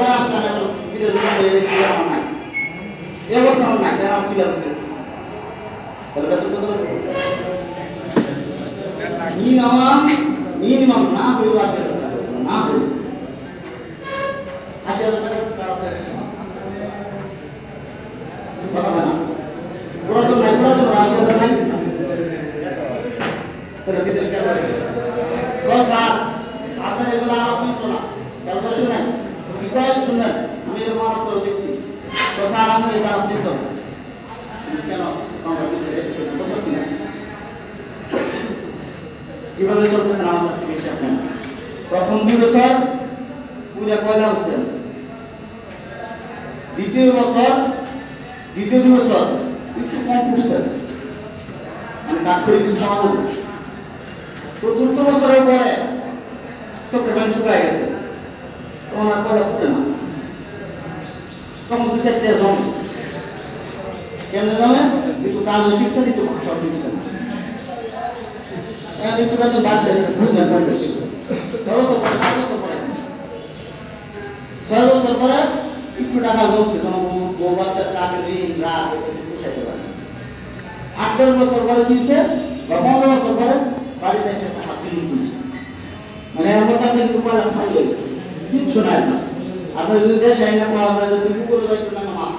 পরে আসলাম এখন বিদেশ আমার নাই এ অবস্থা আমার নাই কেন কি লাগছে তাহলে বেতন কত মিনিমাম না হইব ৮০,০০০ টাকা না হইব ৮০,০০০ টাকা কাজ আছে কথা না পুরাতন ৮০,০০০ নাই তাহলে বিদেশ কেন লাগছে স্যার আপনার এগুলো আপনি তো না খেয়াল করে শুনেন কি কয় শুনবেন আমি এরকম আরো করে দেখছি তো স্যার আপনি এটা আপনি তো কেন আমরা বিদেশে চলতেছি না কিভাবে চলতেছেন আমার কাছ থেকে হিসাব নেন প্রথম ২ বছর পুরা পয়লা হচ্ছেন দ্বিতীয় ২ বছর একটু কম করছেন মানে কাঠ করে কিছু পাওয়া যাবে চতুর্থ বছরের পরে চোখের পানি শুকায় গেছে তখন আর পয়লা ফুটে না তখন ২-৪টা জমে কেমনে জমে একটু কাজও শিখছেন একটু ভাষাও শিখছেন একটু বেতন বাড়ছে বুঝলেন তার বেশি ৬ বছর পরে একটু টাকা জমছে তখন বউ বাচ্চার কাজে ঋণ রাত পোষাইতে পারে ৮-১০ বছর পরে দিয়েছে বা ১৫ বছর পরে বাড়িতে এসে একটা হাত বিলি তুলছে মানে এর মধ্যে আপনি কিন্তু পয়লা ছাড়িয়ে গেছে কিচ্ছু নাই আপনার যদি দেশে আইনা পাওয়া যায় যে তুমি পুকুরে যাইতে না মাছ